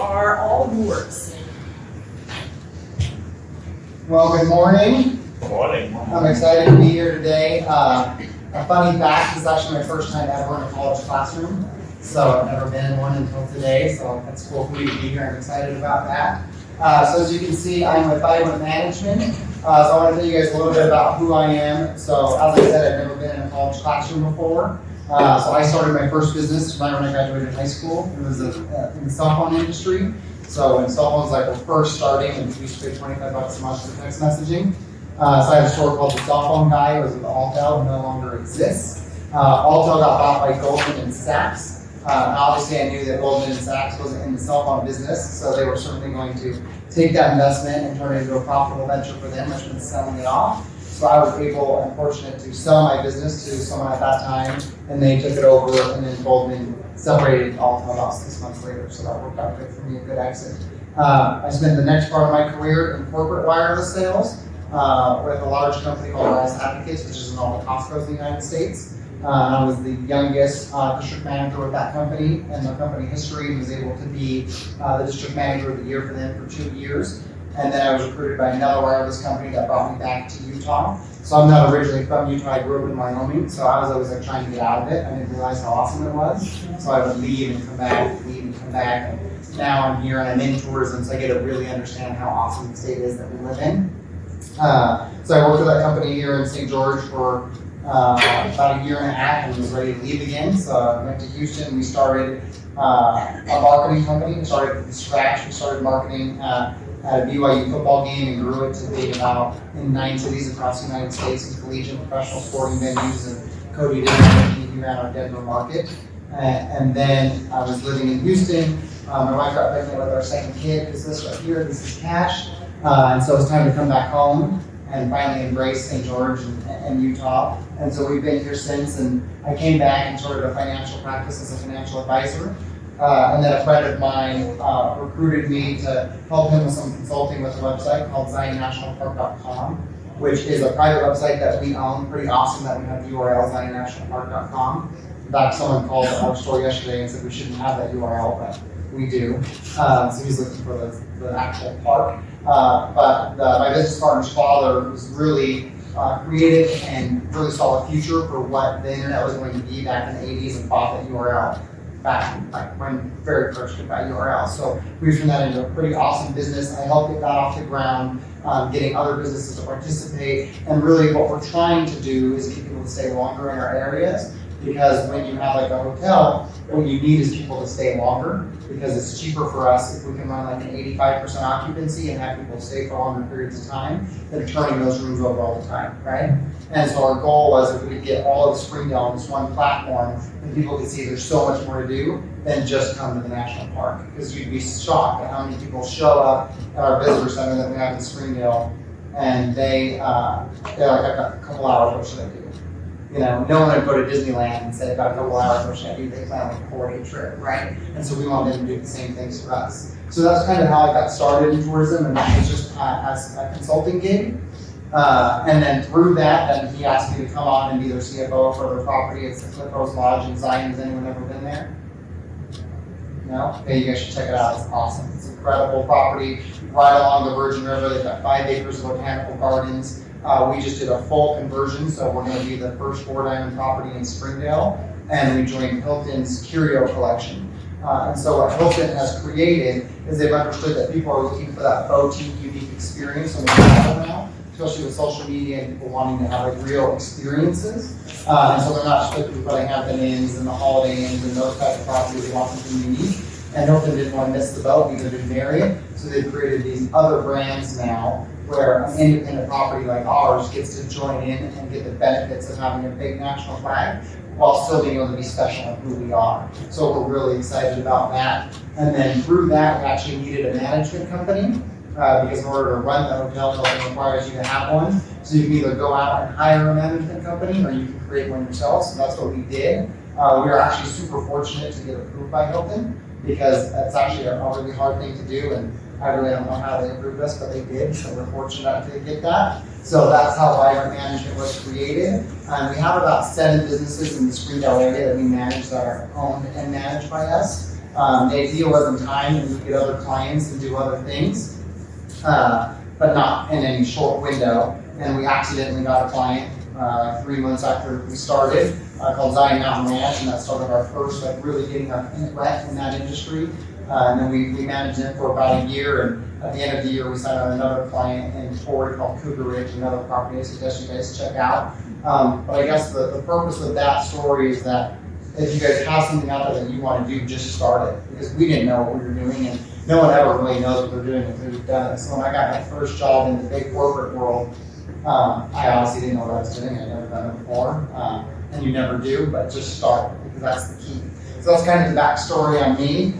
are all yours. Well, good morning. Good morning. I'm excited to be here today. A funny fact, this is actually my first time ever in a college classroom. So I've never been in one until today, so that's cool for me to be here. I'm excited about that. So as you can see, I'm with Vibrant Management. So I want to tell you guys a little bit about who I am. So as I said, I've never been in a college classroom before. So I started my first business right when I graduated high school. It was in the cell phone industry. So when cell phones were first starting, and we used to pay $25 a month for text messaging. So I had a store called The Cell Phone Guy. It was with Alltel, no longer exists. Alltel got bought by Goldman Sachs. Obviously, I knew that Goldman Sachs wasn't in the cell phone business, so they were certainly going to take that investment and turn it into a profitable venture for them, which means selling it off. So I was able and fortunate to sell my business to someone at that time, and they took it over, and then Goldman separated Alltel about 6 months later, so that worked out good for me, a good exit. I spent the next part of my career in corporate wireless sales with a large company called Wireless Advocates, which is in all the Costco's in the United States. I was the youngest district manager with that company in the company history, and was able to be the district manager of the year for them for 2 years. And then I was recruited by another wireless company that brought me back to Utah. So I'm not originally from Utah, I grew up in Wyoming, so I was always trying to get out of it. I didn't realize how awesome it was. So I would leave and come back, leave and come back. And now I'm here and I'm in tourism, so I get to really understand how awesome the state is that we live in. So I worked with that company here in St. George for about a year and a half and was ready to leave again. So I went to Houston. We started a marketing company. We started from scratch. We started marketing at a BYU football game and grew it to be about in 9 cities across the United States and collegiate professional sporting venues. And Cody Adent, he ran our Denver market. And then I was living in Houston. My wife got pregnant with our second kid. This is right here. This is Cash. And so it's time to come back home and finally embrace St. George and Utah. And so we've been here since, and I came back and started a financial practice as a financial advisor. And then a friend of mine recruited me to help him with some consulting with a website called ZionNationalPark.com, which is a private website that we own, pretty awesome that we have the URL, ZionNationalPark.com. In fact, someone called our store yesterday and said we shouldn't have that URL, but we do. So he's looking for the actual park. But my business partner's father was really creative and really saw a future for what the internet was going to be back in the 80s and bought that URL back when very first could buy URL. So we turned that into a pretty awesome business. I helped get that off the ground, getting other businesses to participate. And really what we're trying to do is get people to stay longer in our areas, because when you have a hotel, what you need is people to stay longer, because it's cheaper for us if we can run an 85% occupancy and have people stay for longer periods of time than turning those rooms over all the time, right? And so our goal was if we could get all of Springdale on this one platform, and people could see there's so much more to do than just come to the national park. Because you'd be shocked at how many people show up at our visitor center that we have in Springdale, and they're like, I've got a couple hours, what should I do? You know, no one would go to Disneyland and say, I've got a couple hours, what should I do? They plan like a 4-day trip, right? And so we want them to do the same things for us. So that's kind of how I got started in tourism, and that was just as a consulting gig. And then through that, then he asked me to come on and be their CFO for their property. It's the Cliff Rose Lodge in Zion. Has anyone ever been there? No? Okay, you guys should check it out. It's awesome. It's an incredible property right along the Virgin River. They've got 5 acres of botanical gardens. We just did a full conversion, so we're going to be the first 4-diamond property in Springdale, and we joined Hilton's Curio collection. And so what Hilton has created is they've understood that people are looking for that boutique, unique experience when they travel now, especially with social media and people wanting to have real experiences. And so they're not just looking for the Hampton Inns and the Holiday Inns and those types of properties. They want something unique. And Hilton didn't want to miss the boat, either did Marriott. So they've created these other brands now where an independent property like ours gets to join in and get the benefits of having a big national flag while still being able to be special in who we are. So we're really excited about that. And then through that, we actually needed a management company because in order to run the hotel, it requires you to have one. So you can either go out and hire a management company or you can create one yourself. So that's what we did. We were actually super fortunate to get approved by Hilton, because that's actually a really hard thing to do, and I really don't know how they approved us, but they did, so we're fortunate to get that. So that's how Vibrant Management was created. We have about 7 businesses in the Springdale area that we manage that are owned and managed by us. They deal with them time and we get other clients and do other things, but not in any short window. And we accidentally got a client 3 months after we started called Zion Mountain Ranch, and that started our first really getting our feet wet in that industry. And then we managed it for about a year, and at the end of the year we signed on another client in Torrey called Cougar Ridge, another property I suggest you guys check out. But I guess the purpose of that story is that if you guys have something out there that you want to do, just start it. Because we didn't know what we were doing, and no one ever really knows what they're doing until you've done it. So when I got my first job in the big corporate world, I honestly didn't know what I was doing. I'd never done it before. And you never do, but just start, because that's the key. So that's kind of the backstory on me.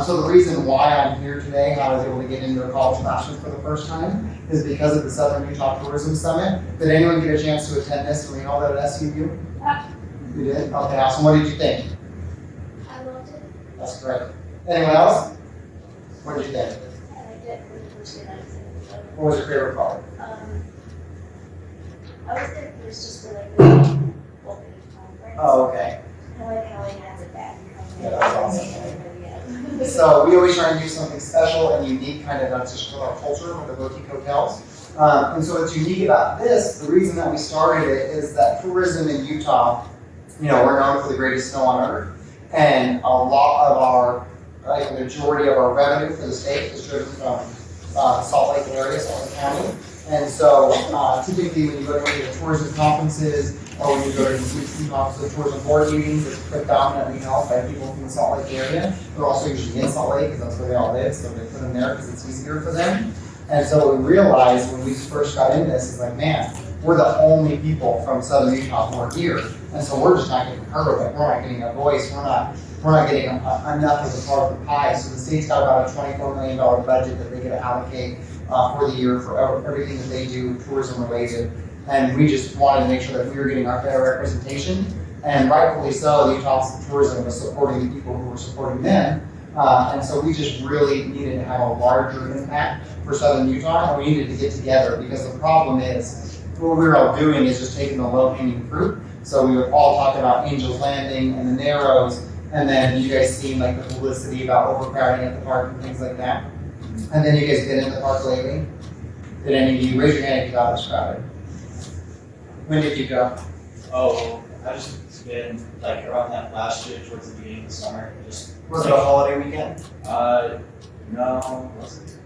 So the reason why I'm here today, how I was able to get into a college classroom for the first time, is because of the Southern Utah Tourism Summit. Did anyone get a chance to attend this? Were you all there at SUU? Yeah. You did? Okay, awesome. What did you think? I loved it. That's great. Anyone else? What did you think? I liked it for the first year that I was in it. What was your favorite part? I was there first just for like the opening conference. Oh, okay. I like how he has it back. Yeah, that's awesome. So we always try and do something special and unique, kind of not just for our culture with the boutique hotels. And so what's unique about this, the reason that we started it is that tourism in Utah, we're known for the greatest snow on earth. And a lot of our, like the majority of our revenue for the state is driven from Salt Lake area, Salt Lake County. And so typically when you go to any of the tourism conferences or when you go to the tourism board meetings, it's predominantly held by people from the Salt Lake area. They're also usually in Salt Lake because that's where they all live, so they put them there because it's easier for them. And so what we realized when we first got into this is like, man, we're the only people from Southern Utah who are here. And so we're just not getting heard of it. We're not getting a voice. We're not getting enough of a part of the pie. So the state's got about a $24 million budget that they get to allocate for the year for everything that they do tourism related. And we just wanted to make sure that we were getting our fair representation. And rightfully so, the Utah Tourism was supporting the people who were supporting them. And so we just really needed to have a larger impact for Southern Utah, and we needed to get together because the problem is what we were all doing is just taking the low-hanging fruit. So we would all talk about Angel's Landing and the Narrows, and then you guys seen like the publicity about overcrowding at the park and things like that. And then you guys get in the park lately. Did any of you raise your hand if you thought it was crowded? When did you go? Oh, I just been like around that last year towards the beginning of the summer. Was it a holiday weekend? No, it wasn't.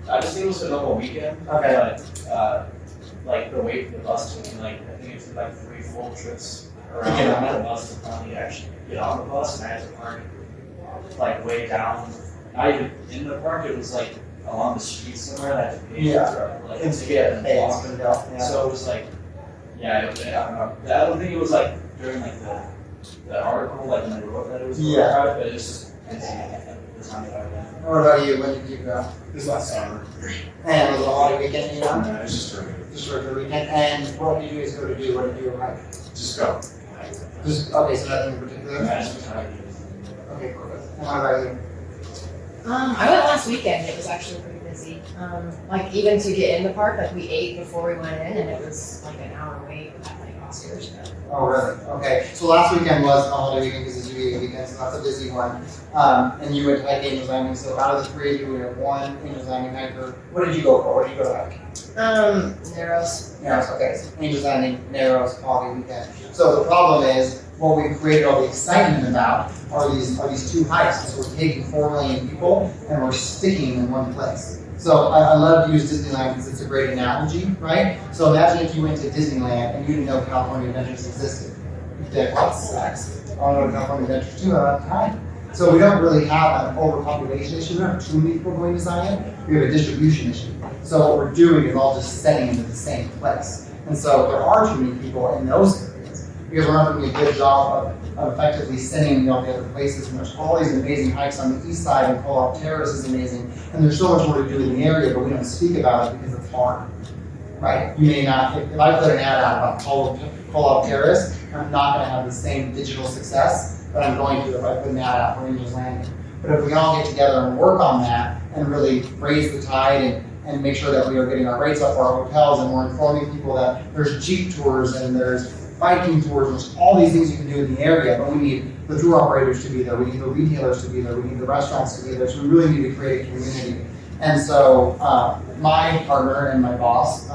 I just think it was a normal weekend. Okay. But like the wait for the bus took me like I think it was like 3 full trips around get on the bus to finally actually get on the bus, and I had to park like way down. Not even in the park, it was like along the street somewhere that I had to pay for like to get in the bus. Yeah. So it was like, I don't know. I don't think it was like during like the article like when they wrote that it was crowded, but it was just busy at the time that I went. What about you? When did you go? This last summer. And was it a holiday weekend, No, it's just regular. Just for the weekend. And what did you guys go to do? What did you hike? Just go. Just okay, so nothing in particular. I just was tired. Okay, perfect. And how about you? I went last weekend. It was actually pretty busy. Like even to get in the park, like we ate before we went in, and it was like an hour wait at like Oscars. Oh, really? Okay. So last weekend was a holiday weekend because it's a UVA weekend, so that's a busy one. And you went to hike Angel's Landing. So out of the 3 of you, we have one Angel's Landing hiker. What did you go for? What did you go to hike? Narrows. Narrows. Okay. So Angel's Landing, Narrows, holiday weekend. So the problem is what we've created all the excitement about are these 2 hikes. So we're taking 4 million people and we're sticking in one place. So I love to use Disneyland because it's a great analogy, right? So imagine if you went to Disneyland and you didn't know California Adventures existed. You'd be like, what sucks? I want to go to California Adventures too, I don't have time. So we don't really have an overpopulation issue. We don't have too many people going to Zion. We have a distribution issue. So what we're doing is all just setting into the same place. And so there are too many people in those areas because we're not doing a good job of effectively sending all the other places. And there's all these amazing hikes on the east side, and Pull-Off Terrace is amazing. And there's so much more to do in the area, but we don't speak about it because it's hard, right? You may not, if I put an ad out about Pull-Off Terrace, I'm not going to have the same digital success that I'm going to if I put an ad out for Angel's Landing. But if we can all get together and work on that and really raise the tide and make sure that we are getting our rates up for our hotels and we're informing people that there's Jeep tours and there's biking tours, there's all these things you can do in the area, but we need the tour operators to be there, we need the retailers to be there, we need the restaurants to be there, so we really need to create a community. And so my partner and my boss,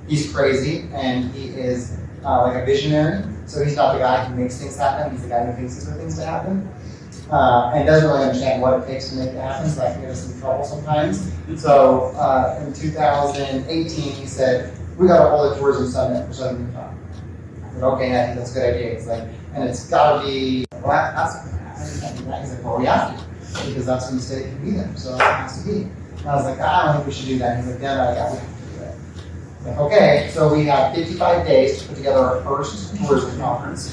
he's crazy and he is like a visionary. So he's not the guy who makes things happen, he's the guy who thinks for things to happen. And doesn't really understand what it takes to make it happen, so that can get us in trouble sometimes. So in 2018, he said, we got to hold a tourism summit for Southern Utah. I said, okay, I think that's a good idea. He's like, and it's got to be, well, that's going to happen. He's like, well, we have to, because that's when the state can be there, so it has to be. And I was like, I don't think we should do that. He's like, yeah, we have to do it. Like, okay, so we have 55 days to put together our first tourism conference.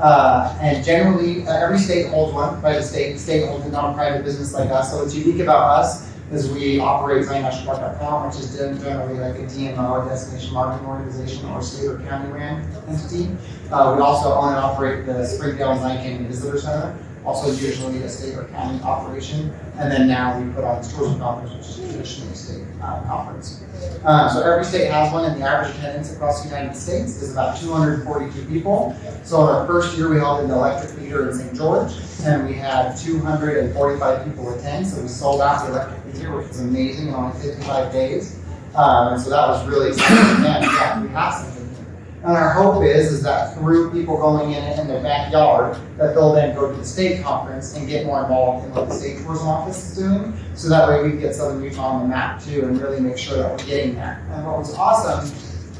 And generally, every state holds one, private state. The state holds a non-private business like us. So what's unique about us is we operate ZionNationalPark.com, which is generally like a DMO, a destination marketing organization, or state or county ran entity. We also own and operate the Springdale and Zion Canyon Visitor Center, also usually a state or county operation. And then now we put on the tourism conference, which is traditionally a state conference. So every state has one, and the average attendance across the United States is about 242 people. So in our first year, we held in the Electric Theater in St. George, and we had 245 people attend. So we sold out the Electric Theater, which was amazing in only 55 days. And so that was really exciting. Again, yeah, we have something here. And our hope is that through people going in their backyard, that they'll then go to the state conference and get more involved in what the state tourism office is doing. So that way we can get Southern Utah on the map too, and really make sure that we're getting there. And what was awesome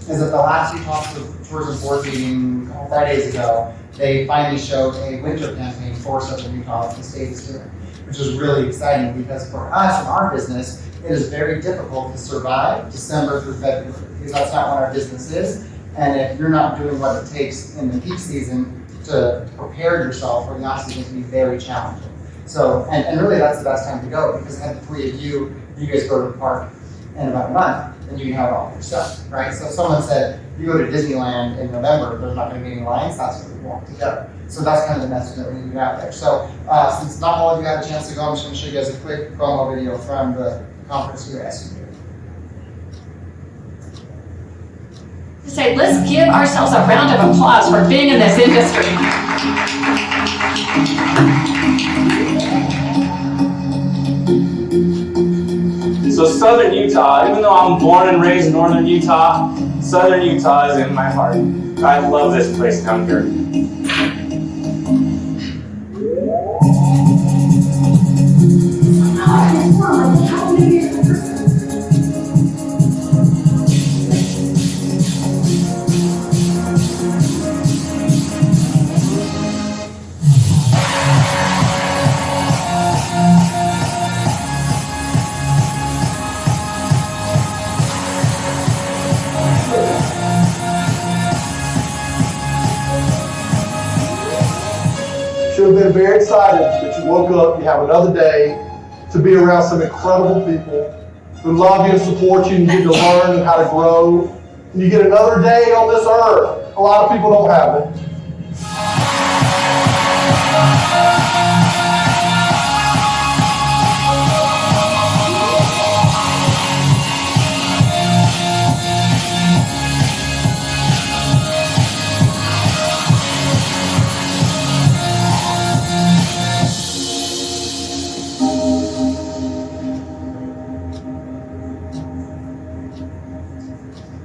is that the last Utah Tourism Board meeting a couple Fridays ago, they finally showed a winter campaign for Southern Utah that the state is doing, which is really exciting because for us in our business, it is very difficult to survive December through February because that's not what our business is. And if you're not doing what it takes in the peak season to prepare yourself for the off-season, it can be very challenging. So, and really that's the best time to go because had the three of you guys go to the park in about a month, then you can have all your stuff, right? So if someone said, you go to Disneyland in November, there's not gonna be any lines, that's when we walk together. So that's kind of the message that we need to get out there. So since not all of you had a chance to go, I'm just gonna show you guys a quick promo video from the conference here at SUU. Say, let's give ourselves a round of applause for being in this industry. So Southern Utah, even though I'm born and raised in Northern Utah, Southern Utah is in my heart. I love this place down here. Should have been very excited that you woke up, you have another day to be around some incredible people who love you and support you, and you get to learn how to grow. And you get another day on this earth. A lot of people don't have it.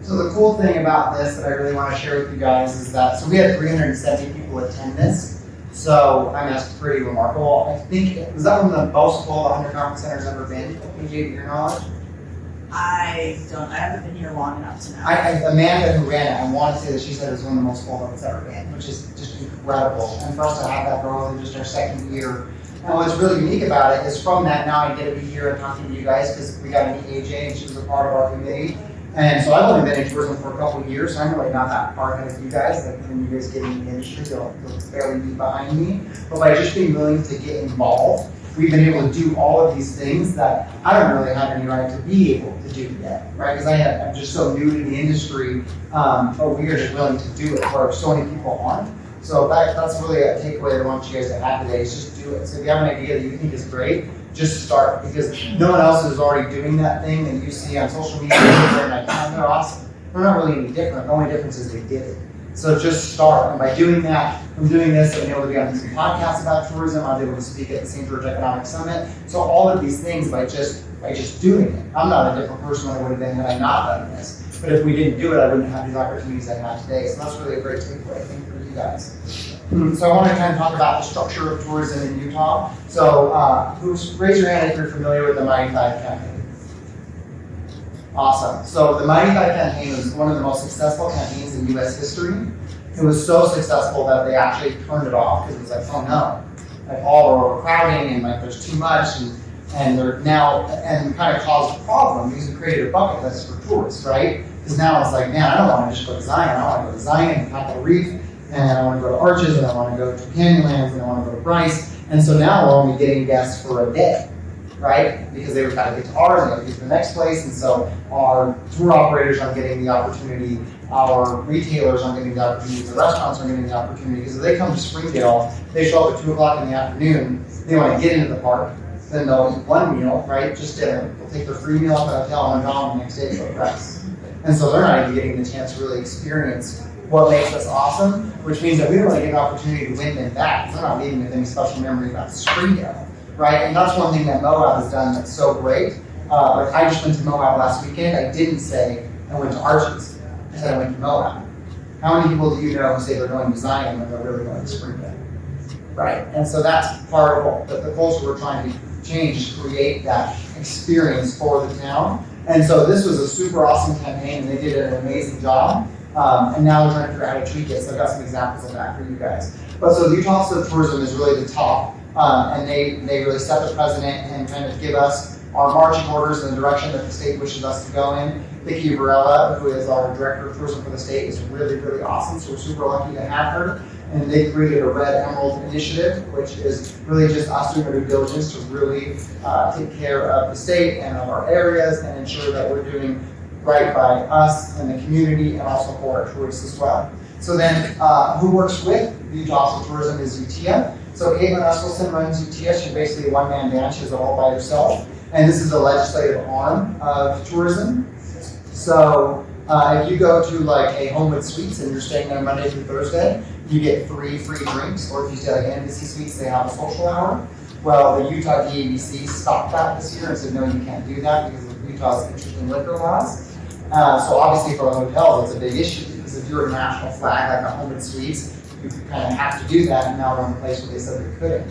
So the cool thing about this that I really want to share with you guys is that, so we had 370 people attend this. So, I mean, that's pretty remarkable. I think, was that one of the most full 100 conference centers ever been, PJ, to your knowledge? I haven't been here long enough to know. Amanda, who ran it, I want to say that she said it was one of the most full that it's ever been, which is just incredible. And for us to have that growth in just our second year. And what's really unique about it is from that now I get to be here and talking to you guys because we got to meet AJ and she was a part of our committee. And so I've only been in tourism for a couple of years, so I'm really not that far ahead of you guys. Like when you guys get in the industry, you'll barely be behind me. But by just being willing to get involved, we've been able to do all of these things that I don't really have any right to be able to do yet, right? Because I'm just so new to the industry, but we are just willing to do it where so many people aren't. So that's really a takeaway that I want you guys to have today is just do it. So if you have an idea that you think is great, just start, because no one else is already doing that thing that you see on social media and they're awesome. They're not really any different. The only difference is they did it. So just start, and by doing that, from doing this, I've been able to be on some podcasts about tourism, I was able to speak at the St. George Economic Summit. So all of these things by just doing it. I'm not a different person than I would have been had I not done this. But if we didn't do it, I wouldn't have these opportunities I have today. So that's really a great takeaway, I think, for you guys. So I want to kind of talk about the structure of tourism in Utah. So raise your hand if you're familiar with the Mighty Five campaign. Awesome. So the Mighty Five campaign was one of the most successful campaigns in U.S. history. It was so successful that they actually turned it off because it was like, oh no, like all are overcrowding and like there's too much and they're now, and kind of caused a problem because it created a bucket list for tourists, right? Because now it's like, man, I don't want to just go to Zion. I want to go to Zion and Capitol Reef, and I want to go to Arches, and I want to go to Canyonlands, and I want to go to Bryce. And so now we're only getting guests for a day, right? Because they were trying to get to ours, and they got to get to the next place. And so our tour operators aren't getting the opportunity, our retailers aren't getting the opportunity, the restaurants aren't getting the opportunity. Because if they come to Springdale, they show up at 2 o'clock in the afternoon, they want to get into the park, then they'll eat one meal, right? Just dinner. They'll take their free meal at the hotel and gone the next day to go to Bryce. And so they're not even getting the chance to really experience what makes us awesome, which means that we don't really get an opportunity to win them back. They're not leaving with any special memory about Springdale, right? And that's one thing that Moab has done that's so great. Like I just went to Moab last weekend. I didn't say I went to Arches. I said I went to Moab. How many people do you know who say they're going to Zion when they're really going to Springdale, right? And so that's part of the culture we're trying to change, is create that experience for the town. And so this was a super awesome campaign, and they did an amazing job. And now we're trying to figure out how to tweak it. So I've got some examples of that for you guys. But so the Utah Office of Tourism is really the top, and they really set the precedent and kind of give us our marching orders and the direction that the state wishes us to go in. Vicki Varela, who is our Director of Tourism for the state, is really, really awesome. So we're super lucky to have her. And they created a Red Emerald Initiative, which is really just us doing our due diligence to really take care of the state and of our areas and ensure that we're doing right by us and the community and also for our tourists as well. So then who works with the Utah Office of Tourism is UTIA. So Caitlin Uskelson runs UTIA. She's basically a one-man band. She's all by herself. And this is the legislative arm of tourism. So if you go to like a Homewood Suites and you're staying there Monday through Thursday, you get 3 free drinks. Or if you stay like Embassy Suites, they have a social hour. Well, the Utah DABC stopped that this year and said, no, you can't do that because of Utah's interesting liquor laws. So obviously for hotels, it's a big issue because if you're a national flag like a Homewood Suites, you kind of have to do that, and now we're in a place where they said they couldn't.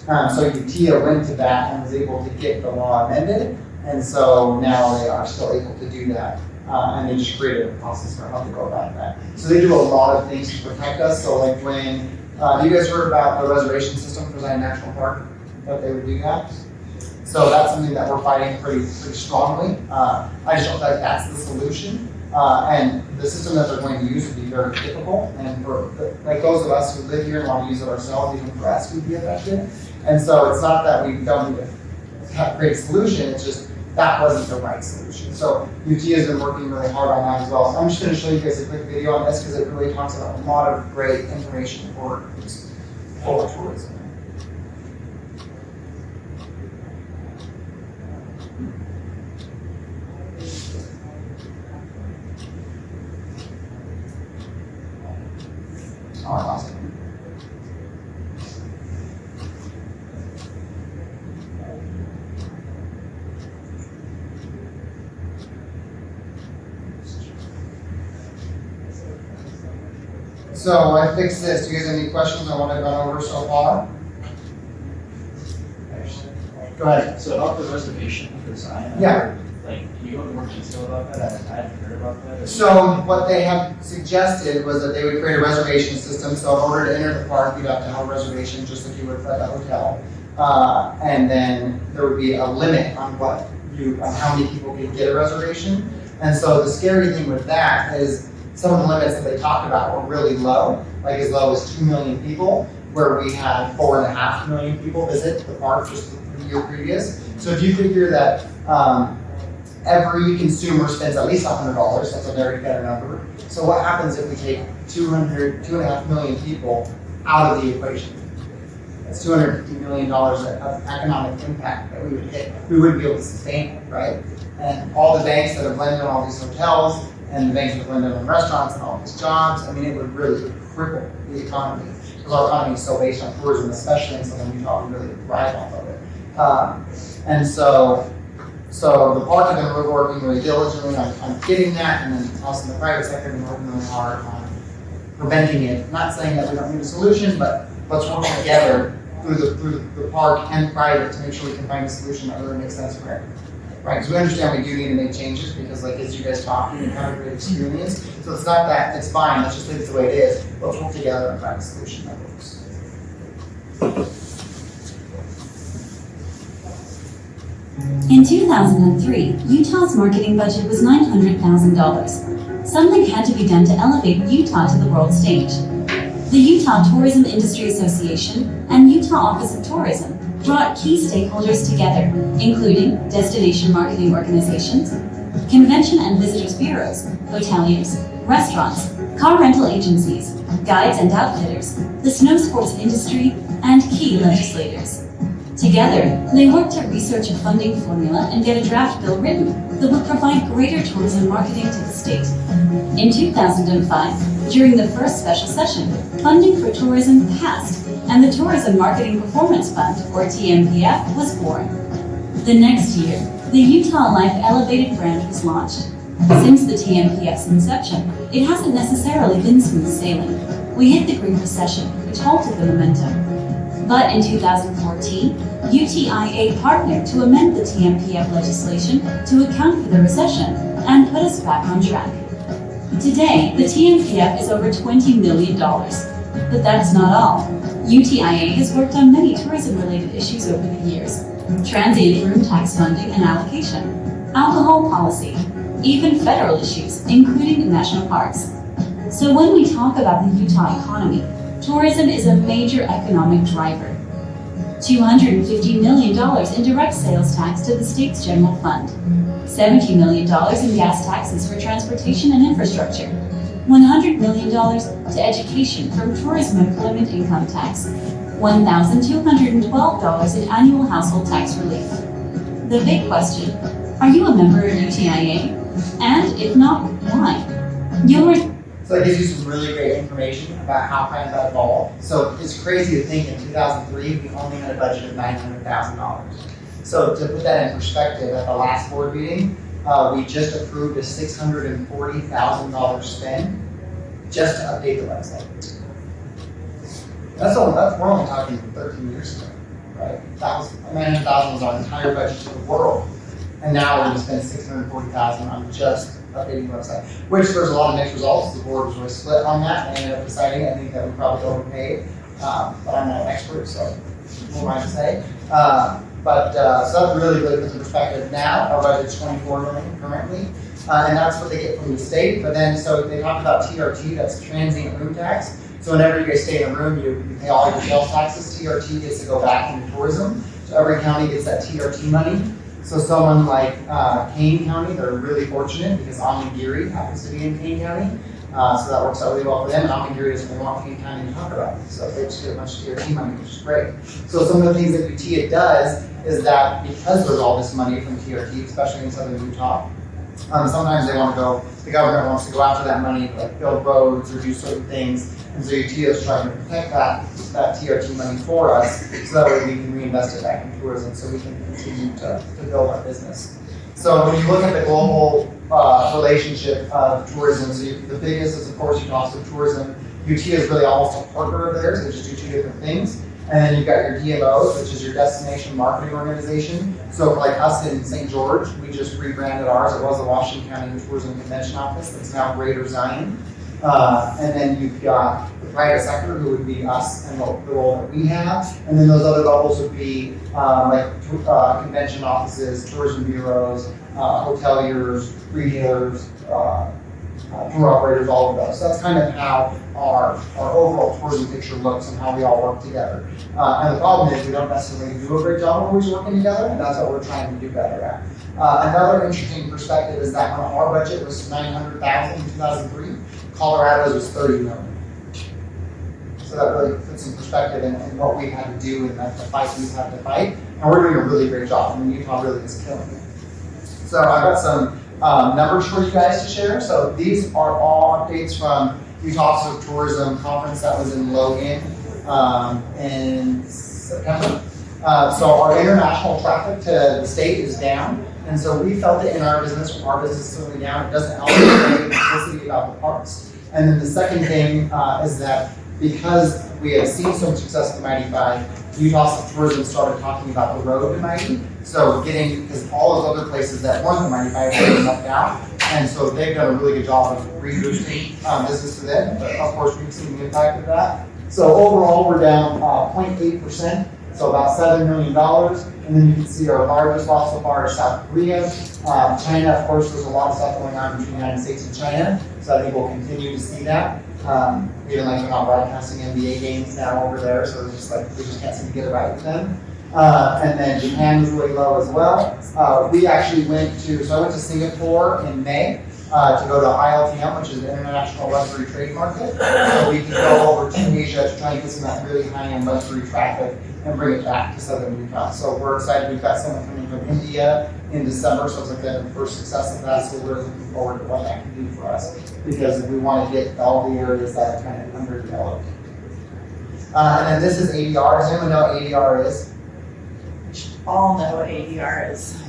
So UTIA went to that and was able to get the law amended, and so now they are still able to do that. And they just created a process for how to go about that. So they do a lot of things to protect us. So like when, you guys heard about the reservation system for Zion National Park, that they would do that? So that's something that we're fighting pretty strongly. I just don't think that's the solution. And the system that they're going to use would be very difficult. And for like those of us who live here and want to use it ourselves, even for us, would be affected. And so it's not that we don't need to have a great solution, it's just that wasn't the right solution. So UTIA has been working really hard on that as well. So I'm just going to show you guys a quick video on this because it really talks about a lot of great information for tourism. Oh, I lost it. So I fixed this. Do you guys have any questions on what I've gone over so far? Go ahead. So about the reservation for Zion. Yeah. Like, can you go into more detail about that? I hadn't heard about that. So what they have suggested was that they would create a reservation system. So in order to enter the park, you'd have to have a reservation just like you would at a hotel. And then there would be a limit on on how many people could get a reservation. And so the scary thing with that is some of the limits that they talked about were really low, like as low as 2 million people, where we had 4.5 million people visit the park just the year previous. So if you figure that every consumer spends at least $100, that's a very fair number. So what happens if we take 2.5 million people out of the equation? That's $250 million of economic impact that we would hit. We wouldn't be able to sustain it, right? And all the banks that have lended on all these hotels, and the banks would lend it on restaurants and all these jobs. I mean, it would really cripple the economy because our economy is so based on tourism, especially in Southern Utah. We really thrive off of it. And so the park has been working really diligently on getting that, and then also the private sector has been working really hard on preventing it. Not saying that we don't need a solution, but let's work together through the park and private to make sure we can find a solution that really makes sense for everyone. Right, because we understand we do need to make changes because, like, as you guys talking, you have a great experience. So it's not that it's fine. Let's just leave it the way it is. Let's work together and find a solution that works. In 2003, Utah's marketing budget was $900,000. Something had to be done to elevate Utah to the world stage. The Utah Tourism Industry Association and Utah Office of Tourism brought key stakeholders together, including destination marketing organizations, convention and visitors bureaus, hoteliers, restaurants, car rental agencies, guides and outfitters, the snow sports industry, and key legislators. Together, they worked to research a funding formula and get a draft bill written that would provide greater tourism marketing to the state. In 2005, during the first special session, funding for tourism passed, and the Tourism Marketing Performance Fund, or TMPF, was born. The next year, the Utah Life Elevated brand was launched. Since the TMPF's inception, it hasn't necessarily been smooth sailing. We hit the Great Recession, which halted the momentum. But in 2014, UTIA partnered to amend the TMPF legislation to account for the recession and put us back on track. Today, the TMPF is over $20 million. But that's not all. UTIA has worked on many tourism-related issues over the years. Transient room tax funding and allocation, alcohol policy, even federal issues, including national parks. So when we talk about the Utah economy, tourism is a major economic driver. $250 million in direct sales tax to the state's general fund, $70 million in gas taxes for transportation and infrastructure, $100 million to education from tourism employment income tax, $1,212 in annual household tax relief. The big question, are you a member of UTIA? And if not, why? So that gives you some really great information about how plans got evolved. So it's crazy to think in 2003, we only had a budget of $900,000. So to put that in perspective, at the last board meeting, we just approved a $640,000 spend just to update the website. We're only talking 13 years ago, right? That was $900,000 was our entire budget to the world. And now we're going to spend $640,000 on just updating the website, which there's a lot of mixed results. The board was really split on that. They ended up deciding, I think, that we probably overpaid, but I'm not an expert, so what am I to say? So that really puts in perspective now. Our budget's $24 million currently, and that's what they get from the state. But then, so they talked about TRT, that's transient room tax. So whenever you guys stay in a room, you pay all your sales taxes. TRT gets to go back into tourism. So every county gets that TRT money. So someone like Kane County, they're really fortunate because Amangiri happens to be in Kane County. So that works out really well for them. And Amangiri doesn't want Kane County to talk about it. So they just get a bunch of TRT money, which is great. So some of the things that UTIA does is that because there's all this money from TRT, especially in southern Utah, sometimes they want to go, the government wants to go after that money, like build roads or do certain things. And so UTIA is trying to protect that TRT money for us so that way we can reinvest it back in tourism so we can continue to build our business. So when you look at the global relationship of tourism, so the biggest is of course Utah Office of Tourism. UTIA is really almost a partner of theirs, they just do two different things. And then you've got your DMOs, which is your Destination Marketing Organization. So for like us in St. George, we just rebranded ours. It was the Washington County Tourism Convention Office. It's now Greater Zion. And then you've got the private sector, who would be us and the role that we have. And then those other levels would be convention offices, tourism bureaus, hoteliers, retailers, tour operators, all of those. So that's kind of how our overall tourism picture looks and how we all work together. And the problem is we don't necessarily do a great job when we're working together, and that's what we're trying to do better at. Another interesting perspective is that when our budget was $900,000 in 2003, Colorado's was $30 million. So that really puts in perspective in what we had to do and the fight we've had to fight. And we're doing a really great job. I mean, Utah really is killing it. So I've got some numbers for you guys to share. So these are all updates from Utah Office of Tourism conference that was in Logan in September. So our international traffic to the state is down. And so we felt it in our business is certainly down. It doesn't help the publicity about the parks. And then the second thing is that because we have seen so much success with the Mighty Five, Utah Office of Tourism started talking about the road to Mighty. So because all those other places that weren't the Mighty Five are left out. And so they've done a really good job of reboosting business for them. But of course, we've seen the impact of that. So overall, we're down 0.8%. So about $7 million. And then you can see our largest loss so far is South Korea. China, of course, there's a lot of stuff going on between the United States and China. So I think we'll continue to see that. Even like they're not broadcasting NBA games now over there. So it's just like, we just can't seem to get it right with them. And then Japan was really low as well. We actually I went to Singapore in May to go to ILTM, which is the International Luxury Trade Market. So we can go over to Asia to try and get some of that really high-end luxury traffic and bring it back to Southern Utah. So we're excited. We've got someone coming from India in December, so it's like the first success of that. So we're looking forward to what that can do for us because we want to get all the areas that are kind of underdeveloped. And then this is ADR. Does anyone know what ADR is? All know what ADR is.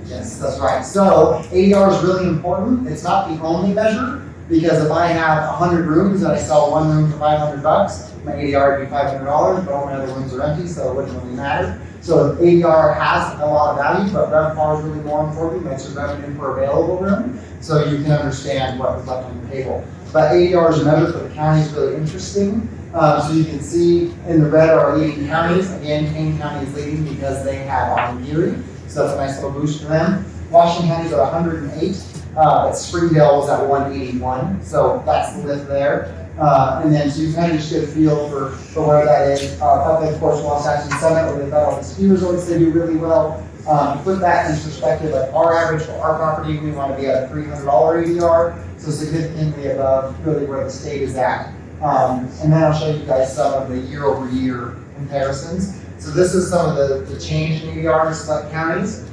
Yes, that's right. So ADR is really important. It's not the only measure because if I have 100 rooms and I sell one room for $500, my ADR would be $500, but all my other rooms are empty, so it wouldn't really matter. So ADR has a lot of value, but RevPAR is really more important. Makes your revenue per available room, so you can understand what was left on the table. But ADR is a measure for the county is really interesting. So you can see in the red are leading counties. Again, Kane County is leading because they have Onigiri. So that's a nice little boost for them. Washington County is at 108, but Springdale was at 181. So that's the lift there. And then so you kind of just get a feel for where that is. Public, of course, Lost Action Summit, where they've got all the ski resorts, they do really well. Put that in perspective, like our average for our property, we want to be at a $300 ADR, so significantly above really where the state is at. And then I'll show you guys some of the year-over-year comparisons. So this is some of the change in ADR in select counties.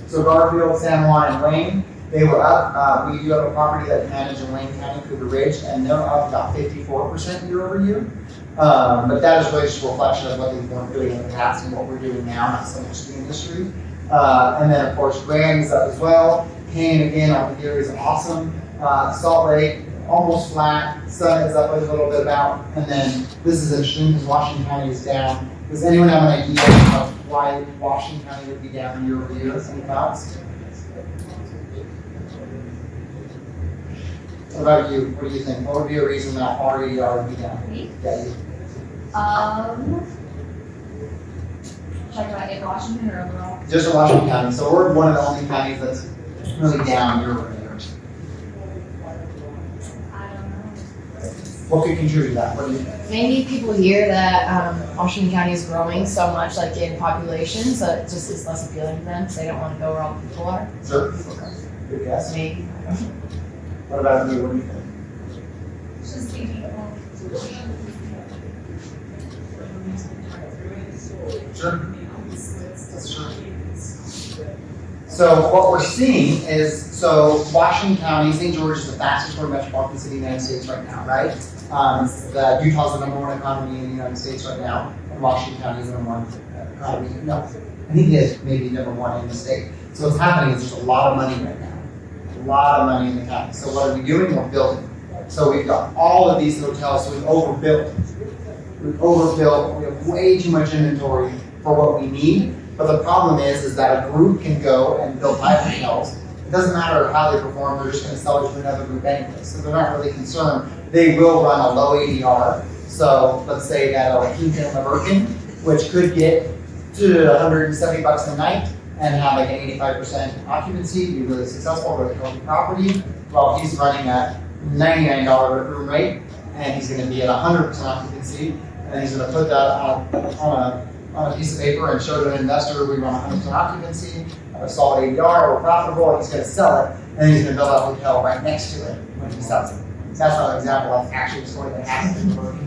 So Garfield, San Juan, and Wayne, they were up. We do have a property that we manage in Wayne County, Cougar Ridge, and they're up about 54% year-over-year. But that is really just a reflection of what they weren't doing in the past and what we're doing now, not so much the industry. And then, of course, Grand is up as well. Kane, again, our theory is awesome. Salt Lake, almost flat. Sun is up a little bit about. And then this is interesting because Washington County is down. Does anyone have an idea of why Washington County would be down year-over-year? Any thoughts? What about you? What do you think? What would be a reason that our ADR would be down? Me? Yeah, you. Talking about in Washington or overall? Just in Washington County. So we're one of the only counties that's really down year-over-year. I don't know. What could contribute to that? What do you think? Maybe people hear that Washington County is growing so much, like in population, so it just is less appealing to them because they don't want to go where all the people are. Sure. Okay. Good guess. Maybe. What about you? What do you think? Just thinking of Sure. That's true. So what we're seeing is, so Washington County, St. George is the fastest growing metropolitan city in the United States right now, right? Utah's the #1 economy in the United States right now, and Washington County is the #1 economy. No, I think it is maybe #1 in the state. So what's happening is there's a lot of money right now. A lot of money in the county. So what are we doing? We're building. So we've got all of these hotels, so we've overbuilt. We have way too much inventory for what we need. But the problem is that a group can go and build 5 hotels. It doesn't matter how they perform, they're just going to sell it to another group anyway. So they're not really concerned. They will run a low ADR. So let's say that a Hilton American, which could get to $170 a night and have like an 85% occupancy, be really successful, really healthy property. Well, he's running at $99 room rate, and he's going to be at 100% occupancy, and he's going to put that on a piece of paper and show to an investor we run 100% occupancy, have a solid ADR, we're profitable, and he's going to sell it, and then he's going to build a hotel right next to it when he sells it. That's not an example, that's actually a story that happened in Laverne.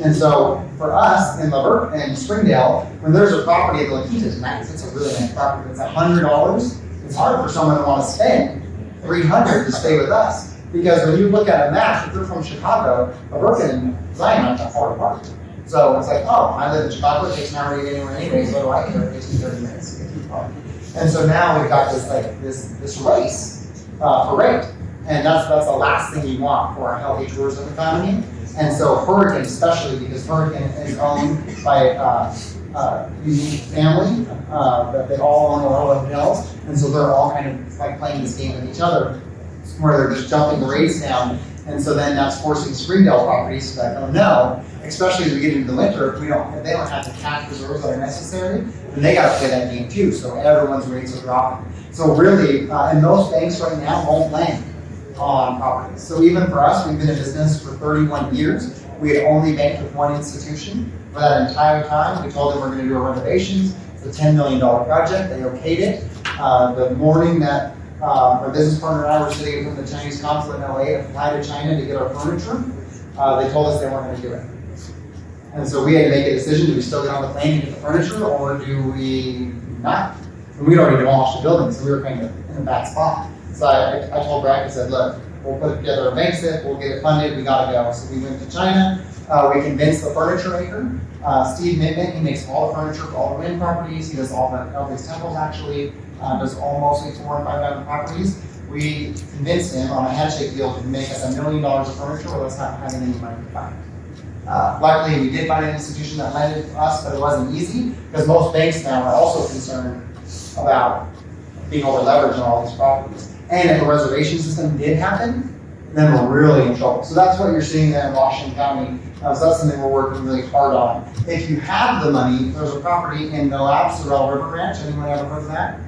And so for us in Laverne and Springdale, when there's a property at the La Quinta is nice, it's a really nice property, it's $100, it's hard for someone to want to spend $300 to stay with us. Because when you look at a map, if you're from Chicago, Brooklyn and Zion aren't that far apart. So it's like, oh, I live in Chicago, it takes an hour to get anywhere anyways, what do I care? It takes me 30 minutes to get too far. And so now we've got this like this race for rate. And that's the last thing you want for a healthy tourism economy. And so Hurricane, especially because Hurricane is owned by a unique family that they all own a lot of hotels, and so they're all kind of like playing this game with each other, where they're just jumping the rates down, and so then that's forcing Springdale properties to like, oh no, especially as we get into the winter, if they don't have the cash reserves that are necessary, then they got to play that game too. So everyone's rates are dropping. So really, and most banks right now won't lend on properties. So even for us, we've been in business for 31 years. We had only banked with one institution for that entire time. We told them we're going to do a renovations. It's a $10 million project. They okayed it. The morning that my business partner and I were sitting from the Chinese consulate in LA to fly to China to get our furniture, they told us they weren't going to do it. And so we had to make a decision: do we still get on the plane and get the furniture, or do we not? And we'd already demolished the building, so we were kind of in a bad spot. So I told Brad, I said, look, we'll put together a bank SIP, we'll get it funded, we gotta go. So we went to China, we convinced the furniture maker, Steve Midman, he makes all the furniture for all the wind properties, he does all these temples actually, does all mostly 400 and 500 properties. We convinced him on a handshake deal to make us $1 million of furniture with us not having any money to buy it. Luckily, we did find an institution that lended to us, but it wasn't easy, because most banks now are also concerned about being over leveraged on all these properties. And if a reservation system did happen, then we're really in trouble. So that's what you're seeing there in Washington County. So that's something we're working really hard on. If you have the money, there's a property in Moab, Sorrel River Ranch. Anyone ever heard of that?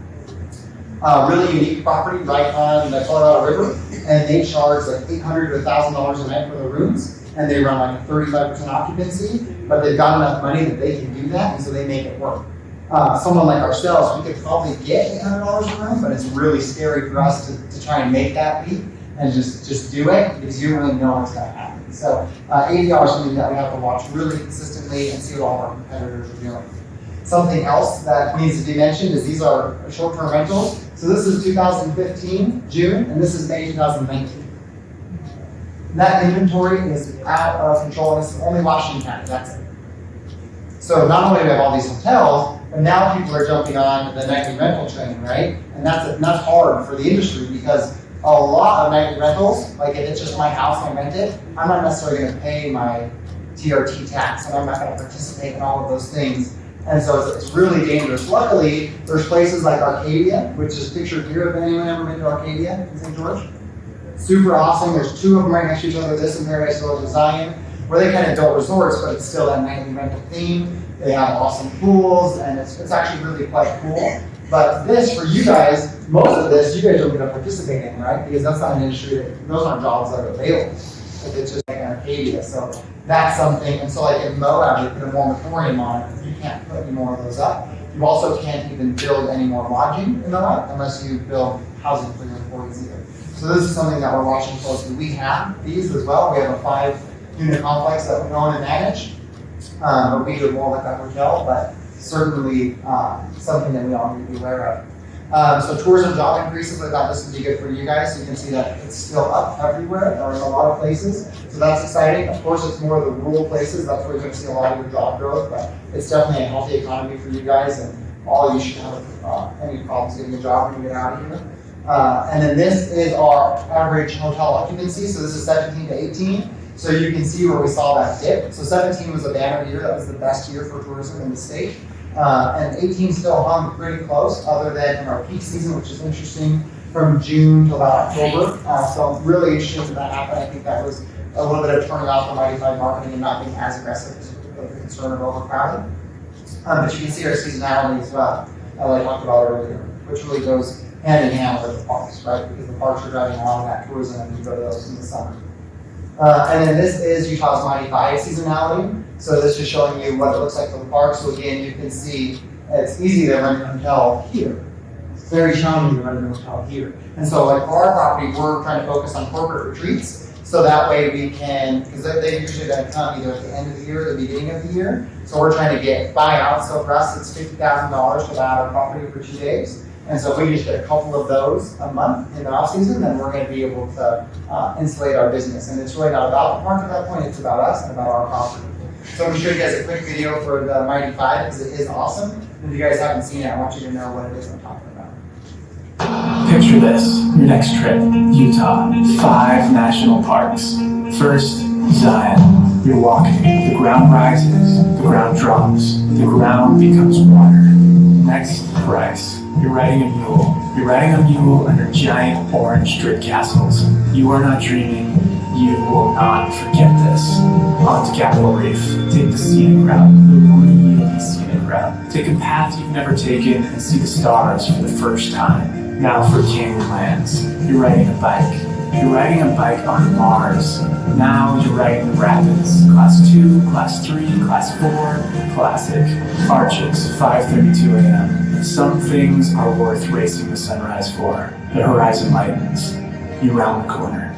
Really unique property right on the Colorado River, and they charge like $800 to $1,000 a night for the rooms, and they run like a 35% occupancy, but they've got enough money that they can do that, and so they make it work. Someone like ourselves, we could probably get $800 a room, but it's really scary for us to try and make that leap and just do it, because you don't really know what's going to happen. So ADR is something that we have to watch really consistently and see what all of our competitors are doing. Something else that needs to be mentioned is these are short-term rentals. So this is 2015, June, and this is May 2019. That inventory is out of control, and this is only Washington County, that's it. So not only do we have all these hotels, but now people are jumping on the nightly rental train, right? And that's hard for the industry, because a lot of nightly rentals, like if it's just my house and I rent it, I'm not necessarily going to pay my TRT tax, and I'm not going to participate in all of those things. And so it's really dangerous. Luckily, there's places like Arcadia, which is pictured here. If anyone ever been to Arcadia in St. George? Super awesome. There's two of them right next to each other, this in Paradise Village and Zion, where they kind of built resorts, but it's still that nightly rental theme. They have awesome pools, and it's actually really quite cool. But this, for you guys, most of this, you guys don't get to participate in, right? Because that's not an industry those aren't jobs that are available. It's just like Arcadia. So that's something. And so like in Moab, they put a moratorium on it. You can't put any more of those up. You also can't even build any more lodging in Moab unless you build housing for your employees either. So this is something that we're watching closely. We have these as well. We have a 5-unit complex that we own and manage. But we do more like that hotel, but certainly something that we all need to be aware of. So tourism job increases, I thought this would be good for you guys. So you can see that it's still up everywhere, or in a lot of places. So that's exciting. Of course, it's more the rural places. That's where you're going to see a lot of your job growth, but it's definitely a healthy economy for you guys, and all of you should have any problems getting a job when you get out of here. And then this is our average hotel occupancy. So this is 17 to 18. So you can see where we saw that dip. So 17 was a banner year. That was the best year for tourism in the state. And 18 still hung pretty close, other than in our peak season, which is interesting, from June to about October. So really interesting that happened. I think that was a little bit of turning off the Mighty Five marketing and not being as aggressive with the concern of overcrowding. But you can see our seasonality as well, like I talked about earlier, which really goes hand in hand with the parks, right? Because the parks are driving a lot of that tourism, and you go to those in the summer. And then this is Utah's Mighty Five seasonality. So this is showing you what it looks like for the park. So again, you can see it's easy to rent a hotel here. It's very challenging to rent a hotel here. And so like for our property, we're trying to focus on corporate retreats. So that way we can, because they usually don't come either at the end of the year or the beginning of the year. So we're trying to get buyouts. So for us, it's $50,000 to buy our property for 2 days. And so if we just get a couple of those a month in the off season, then we're going to be able to insulate our business. And it's really not about the park at that point, it's about us and about our property. So I'm going to show you guys a quick video for the Mighty 5 because it is awesome. If you guys haven't seen it, I want you to know what it is I'm talking about. Picture this, your next trip, Utah, 5 national parks. First, Zion. You're walking, the ground rises, the ground drops, the ground becomes water. Next, Bryce. You're riding a mule. You're riding a mule under giant orange drip castles. You are not dreaming. You will not forget this. On to Capitol Reef. Take the scenic route, the really scenic route. Take a path you've never taken and see the stars for the first time. Now for Canyonlands. You're riding a bike. You're riding a bike on Mars. Now you're riding the rapids. Class 2, Class 3, Class 4, Classic. Arches, 5:32 a.m. Some things are worth racing the sunrise for. The horizon lightens. You round the corner.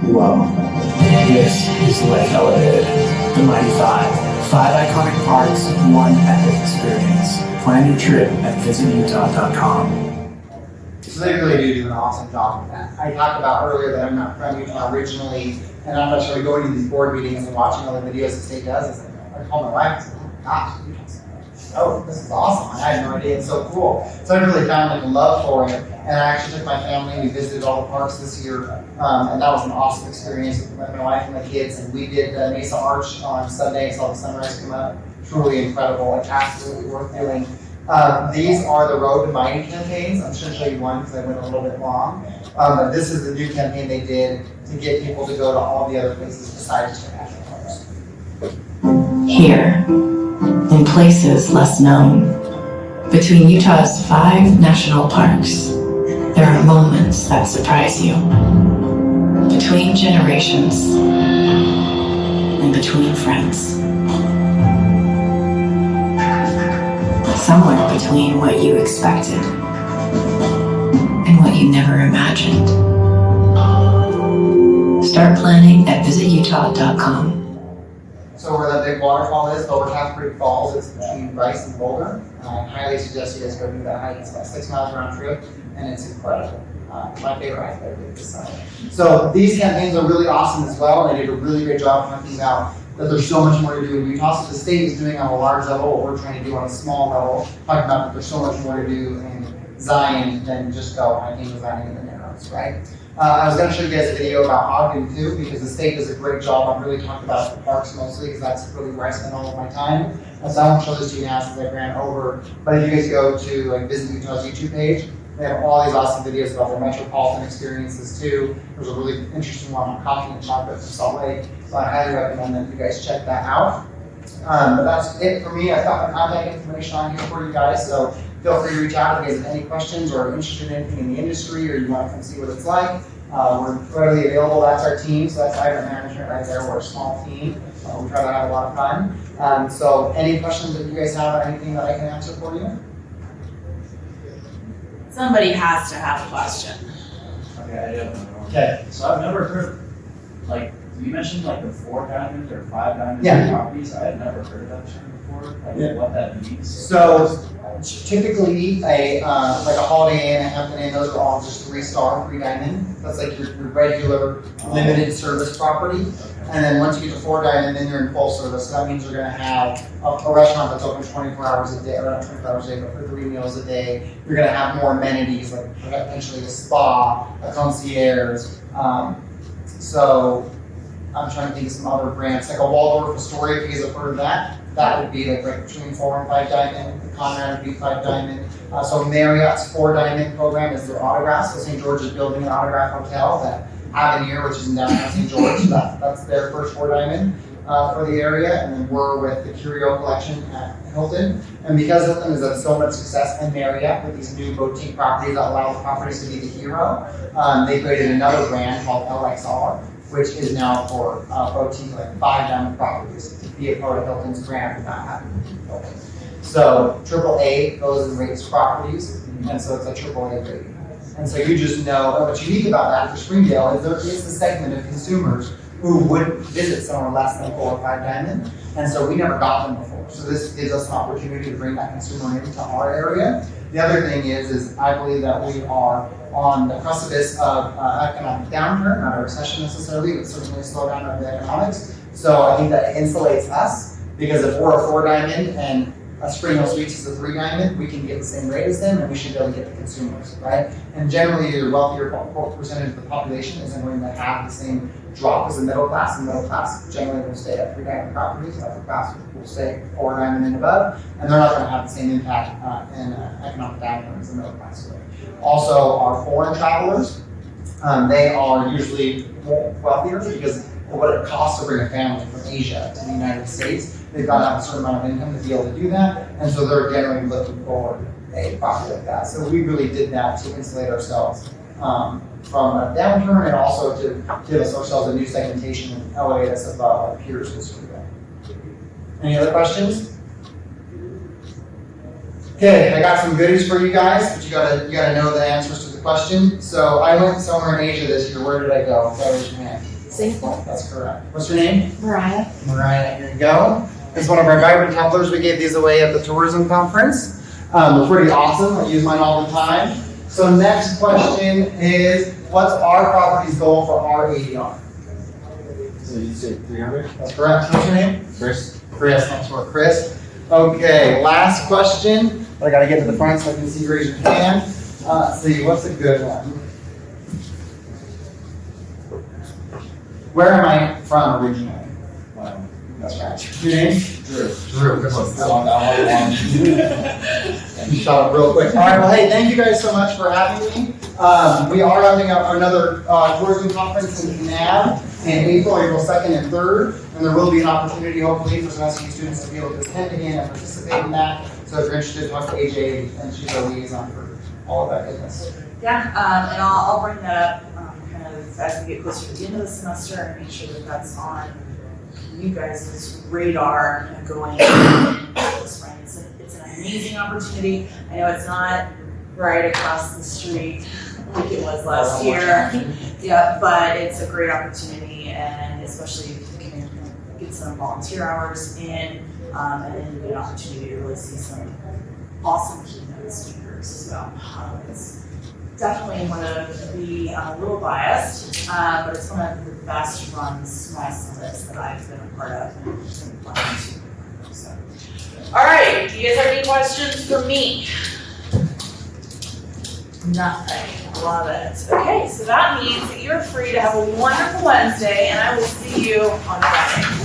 Whoa. This is Life Elevated. The Mighty 5. 5 iconic parks, 1 epic experience. Plan your trip at visitutah.com. So they really do an awesome job with that. I talked about earlier that I'm not from Utah originally, and I'm not sure going to these board meetings and watching all the videos the state does. I call my wife and say, oh my gosh, oh, this is awesome. I had no idea, it's so cool. So I really found like a love for it. And I actually took my family, we visited all the parks this year, and that was an awesome experience with my wife and my kids. And we did the Mesa Arch on Sunday, saw the sunrise come up. Truly incredible, like absolutely worth doing. These are the Road to Mighty campaigns. I'm just going to show you one because I went a little bit long. But this is the new campaign they did to get people to go to all the other places besides the national parks. Here, in places less known, between Utah's 5 national parks, there are moments that surprise you. Between generations and between friends. Somewhere between what you expected and what you never imagined. Start planning at visitutah.com. So where that big waterfall is, over Half Creek Falls, it's between Bryce and Boulder. I highly suggest you guys go do that hike. It's about 6 miles round trip, and it's incredible. My favorite hike that I did this summer. So these campaigns are really awesome as well, and they did a really great job talking about that there's so much more to do in Utah. So the state is doing on a large level what we're trying to do on a small level, talking about that there's so much more to do in Zion than just go hiking with Zion in the Narrows, right? I was going to show you guys a video about Ogden too, because the state does a great job. I've really talked about the parks mostly, because that's really where I spend all of my time. So I won't show this to you now since I ran over. But if you guys go to like Visit Utah's YouTube page, they have all these awesome videos about their metropolitan experiences too. There's a really interesting one on coffee and chocolate from Salt Lake. So I highly recommend that you guys check that out. But that's it for me. I've got my contact information on here for you guys. So feel free to reach out if you guys have any questions or are interested in anything in the industry or you want to come see what it's like. We're readily available. That's our team. So that's Hydrant Management right there. We're a small team. We try to have a lot of fun. So any questions that you guys have, anything that I can answer for you? Somebody has to have a question. Okay, I do have another one. Okay. So I've never heard, like, you mentioned like the 4 diamond or 5 diamond properties. I had never heard of that term before, like what that means. So typically a like a Holiday Inn, a Hampton Inn, those are all just 3-star, 3 diamond. That's like your regular limited service property. And then once you get to 4 diamond, then you're in full service. So that means you're going to have a restaurant that's open 24 hours a day, or not 24 hours a day, but for 3 meals a day. You're going to have more amenities, like potentially a spa, a concierge. So I'm trying to think of some other brands, like a Waldorf Astoria, if you guys have heard of that. That would be like right between 4 and 5 diamond. The Conrad would be 5 diamond. So Marriott's 4 diamond program is their autograph. So St. George is building an autograph hotel that Avenir, which is in downtown St. George. So that's their first 4 diamond for the area. And then we're with the Curio Collection at Hilton. And because Hilton has had so much success in Marriott with these new boutique properties that allow the properties to be the hero, they created another brand called LXR, which is now for boutique, like 5 diamond properties to be a part of Hilton's brand without having to be Hilton. So AAA goes and rates properties, and so it's a AAA rating. And so you just know what's unique about that for Springdale is there is a segment of consumers who would visit somewhere less than 4 or 5 diamond. And so we never got them before. So this gives us an opportunity to bring that consumer into our area. The other thing is I believe that we are on the precipice of economic downturn, not a recession necessarily, but certainly a slowdown of the economics. So I think that insulates us, because if we're a 4 diamond and a Spring Hill Suites is a 3 diamond, we can get the same rate as them, and we should be able to get the consumers, right? And generally, your wealthier percentage of the population isn't going to have the same drop as the middle class. The middle class generally will stay at 3 diamond properties, upper class will stay 4 diamond and above, and they're not going to have the same impact in economic downturn as the middle class will. Also, our foreign travelers, they are usually more wealthier because of what it costs to bring a family from Asia to the United States. They've got to have a certain amount of income to be able to do that, and so they're generally looking for a property like that. So we really did that to insulate ourselves from a downturn, and also to give ourselves a new segmentation and elevate us above our peers in this regard. Any other questions? Okay, I got some goodies for you guys, but you gotta know the answers to the question. So I went somewhere in Asia this year. Where did I go? Raise your hand. Singapore. That's correct. What's your name? Mariah. Mariah, here you go. This is one of our vibrant tumblers. We gave these away at the tourism conference. They're pretty awesome. I use mine all the time. So next question is, what's our property's goal for our ADR? So you said 300? That's correct. What's your name? Chris? Chris, thanks for Chris. Okay, last question. I gotta get to the front so I can see you raise your hand. Let's see, what's a good one? Where am I from originally? That's right. Your name? Drew. Drew. Good one. You shot up real quick. All right, well, hey, thank you guys so much for having me. We are having another tourism conference in Canab in April 2nd and 3rd, and there will be an opportunity, hopefully, for some SUU students to be able to attend again and participate in that. So if you're interested, talk to AJ, and she's our liaison for all of that goodness. Yeah, and I'll bring that up kind of as we get closer to the end of the semester and make sure that that's on you guys' radar and going into the spring. It's an amazing opportunity. I know it's not right across the street like it was last year. Yeah, but it's a great opportunity, and especially if you can get some volunteer hours in, and then you get an opportunity to really see some awesome keynote speakers as well. It's definitely one of the, a little biased, but it's one of the best run small summits that I've been a part of, and it's been fun too. So, all right, do you guys have any questions for me? Nothing. Love it. Okay, so that means that you're free to have a wonderful Wednesday, and I will see you on Friday.